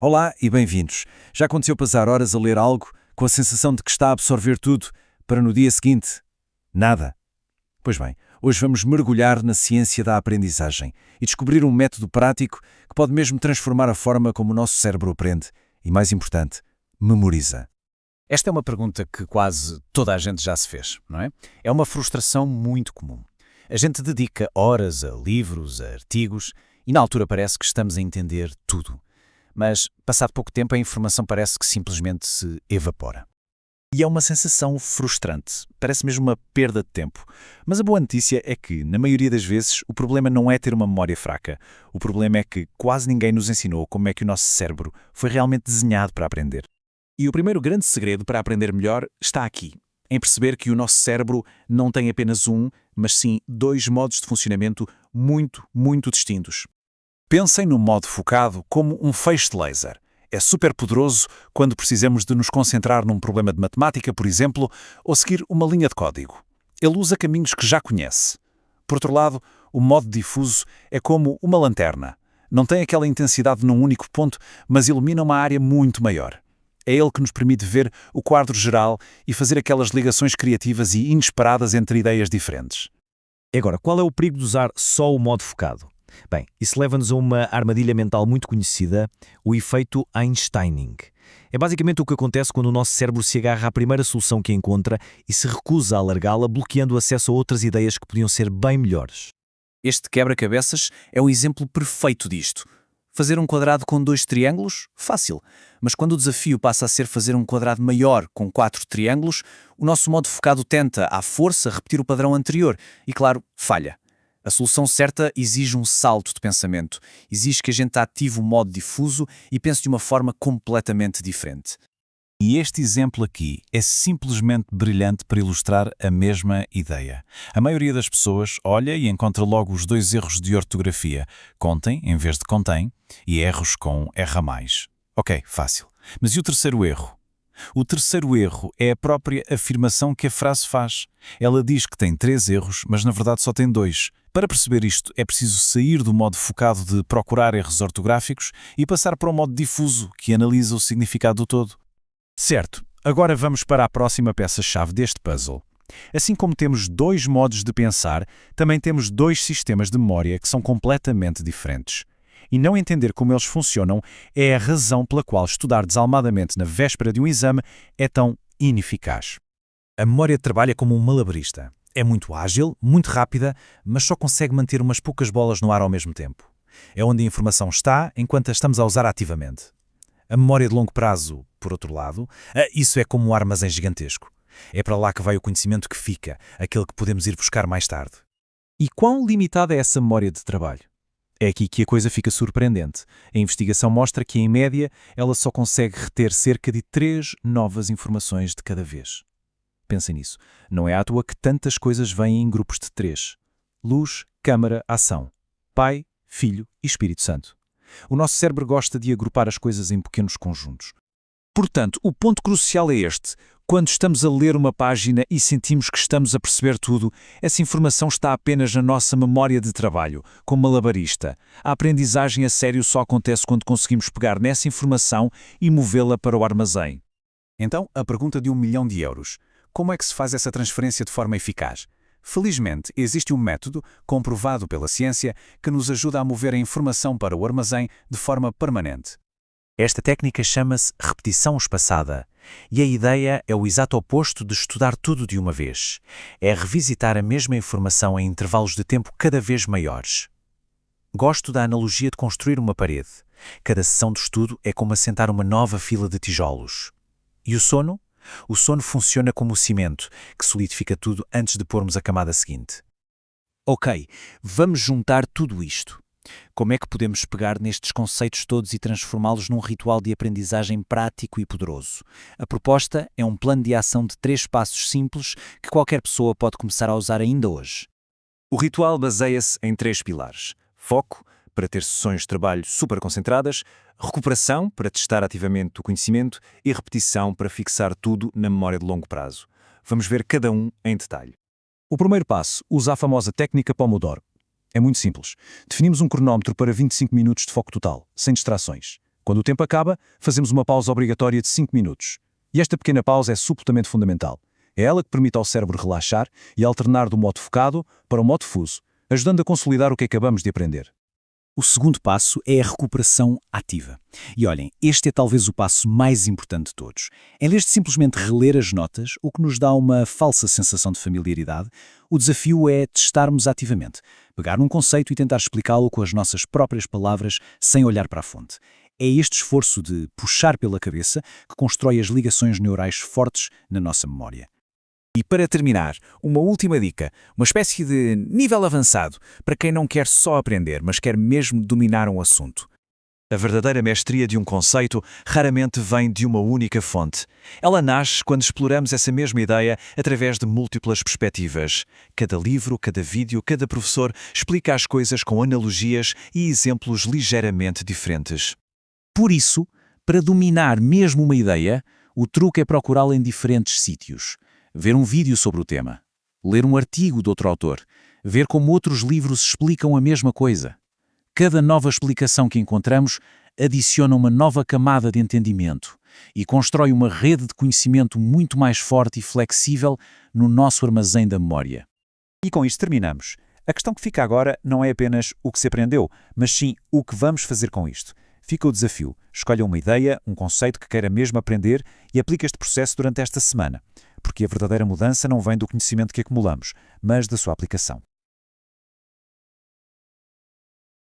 Olá e bem-vindos. Já aconteceu passar horas a ler algo com a sensação de que está a absorver tudo para no dia seguinte? Nada. Pois bem, hoje vamos mergulhar na ciência da aprendizagem e descobrir um método prático que pode mesmo transformar a forma como o nosso cérebro aprende e, mais importante, memoriza. Esta é uma pergunta que quase toda a gente já se fez, não é? É uma frustração muito comum. A gente dedica horas a livros, a artigos e na altura parece que estamos a entender tudo. Mas, passado pouco tempo, a informação parece que simplesmente se evapora. E é uma sensação frustrante, parece mesmo uma perda de tempo. Mas a boa notícia é que, na maioria das vezes, o problema não é ter uma memória fraca. O problema é que quase ninguém nos ensinou como é que o nosso cérebro foi realmente desenhado para aprender. E o primeiro grande segredo para aprender melhor está aqui, em perceber que o nosso cérebro não tem apenas um, mas sim dois modos de funcionamento muito distintos. Pensem no modo focado como um feixe de laser. É super poderoso quando precisamos de nos concentrar num problema de matemática, por exemplo, ou seguir uma linha de código. Ele usa caminhos que já conhece. Por outro lado, o modo difuso é como uma lanterna. Não tem aquela intensidade num único ponto, mas ilumina uma área muito maior. É ele que nos permite ver o quadro geral e fazer aquelas ligações criativas e inesperadas entre ideias diferentes. E agora, qual é o perigo de usar só o modo focado? Bem, isso leva-nos a uma armadilha mental muito conhecida, o efeito Einsteining. É basicamente o que acontece quando o nosso cérebro se agarra à primeira solução que encontra e se recusa a alargá-la, bloqueando o acesso a outras ideias que podiam ser bem melhores. Este quebra-cabeças é o exemplo perfeito disto. Fazer um quadrado com 2 triângulos? Fácil. Mas quando o desafio passa a ser fazer um quadrado maior com 4 triângulos, o nosso modo focado tenta, à força, repetir o padrão anterior e, claro, falha. A solução certa exige um salto de pensamento, exige que a gente ative o modo difuso e pense de uma forma completamente diferente. E este exemplo aqui é simplesmente brilhante para ilustrar a mesma ideia. A maioria das pessoas olha e encontra logo os 2 erros de ortografia, contem em vez de contém, e erros com R a mais. Ok, fácil. Mas e o terceiro erro? O terceiro erro é a própria afirmação que a frase faz. Ela diz que tem 3 erros, mas na verdade só tem 2. Para perceber isto, é preciso sair do modo focado de procurar erros ortográficos e passar para o modo difuso, que analisa o significado do todo. Certo, agora vamos para a próxima peça-chave deste puzzle. Assim como temos 2 modos de pensar, também temos 2 sistemas de memória que são completamente diferentes. E não entender como eles funcionam é a razão pela qual estudar desalmadamente na véspera de um exame é tão ineficaz. A memória trabalha como um malabarista. É muito ágil, muito rápida, mas só consegue manter umas poucas bolas no ar ao mesmo tempo. É onde a informação está enquanto a estamos a usar ativamente. A memória de longo prazo, por outro lado, isso é como um armazém gigantesco. É para lá que vai o conhecimento que fica, aquele que podemos ir buscar mais tarde. E quão limitada é essa memória de trabalho? É aqui que a coisa fica surpreendente. A investigação mostra que, em média, ela só consegue reter cerca de 3 novas informações de cada vez. Pensem nisso. Não é à toa que tantas coisas vêm em grupos de 3. Luz, câmara, ação. Pai, Filho e Espírito Santo. O nosso cérebro gosta de agrupar as coisas em pequenos conjuntos. Portanto, o ponto crucial é este. Quando estamos a ler uma página e sentimos que estamos a perceber tudo, essa informação está apenas na nossa memória de trabalho, como malabarista. A aprendizagem a sério só acontece quando conseguimos pegar nessa informação e movê-la para o armazém. Então, a pergunta de 1 milhão de euros. Como é que se faz essa transferência de forma eficaz? Felizmente, existe um método, comprovado pela ciência, que nos ajuda a mover a informação para o armazém de forma permanente. Esta técnica chama-se repetição espaçada. E a ideia é o exato oposto de estudar tudo de uma vez. É revisitar a mesma informação em intervalos de tempo cada vez maiores. Gosto da analogia de construir uma parede. Cada sessão de estudo é como assentar uma nova fila de tijolos. E o sono? O sono funciona como o cimento, que solidifica tudo antes de pormos a camada seguinte. Ok, vamos juntar tudo isto. Como é que podemos pegar nestes conceitos todos e transformá-los num ritual de aprendizagem prático e poderoso? A proposta é um plano de ação de 3 passos simples que qualquer pessoa pode começar a usar ainda hoje. O ritual baseia-se em 3 pilares. Foco, para ter sessões de trabalho super concentradas, recuperação, para testar ativamente o conhecimento, e repetição, para fixar tudo na memória de longo prazo. Vamos ver cada um em detalhe. O primeiro passo usa a famosa técnica Pomodoro. É muito simples. Definimos um cronómetro para 25 minutos de foco total, sem distrações. Quando o tempo acaba, fazemos uma pausa obrigatória de 5 minutos. E esta pequena pausa é absolutamente fundamental. É ela que permite ao cérebro relaxar e alternar do modo focado para o modo fuso, ajudando a consolidar o que acabamos de aprender. O segundo passo é a recuperação ativa. E olhem, este é talvez o passo mais importante de todos. Em vez de simplesmente reler as notas, o que nos dá uma falsa sensação de familiaridade, o desafio é testarmos ativamente, pegar num conceito e tentar explicá-lo com as nossas próprias palavras sem olhar para a fonte. É este esforço de puxar pela cabeça que constrói as ligações neurais fortes na nossa memória. E para terminar, uma última dica, uma espécie de nível avançado para quem não quer só aprender, mas quer mesmo dominar um assunto. A verdadeira mestria de um conceito raramente vem de uma única fonte. Ela nasce quando exploramos essa mesma ideia através de múltiplas perspectivas. Cada livro, cada vídeo, cada professor explica as coisas com analogias e exemplos ligeiramente diferentes. Por isso, para dominar mesmo uma ideia, o truque é procurá-la em diferentes sítios. Ver um vídeo sobre o tema, ler um artigo de outro autor, ver como outros livros explicam a mesma coisa. Cada nova explicação que encontramos adiciona uma nova camada de entendimento e constrói uma rede de conhecimento muito mais forte e flexível no nosso armazém da memória. E com isto terminamos. A questão que fica agora não é apenas o que se aprendeu, mas sim o que vamos fazer com isto. Fica o desafio. Escolha uma ideia, um conceito que queira mesmo aprender e aplique este processo durante esta semana. Porque a verdadeira mudança não vem do conhecimento que acumulamos, mas da sua aplicação.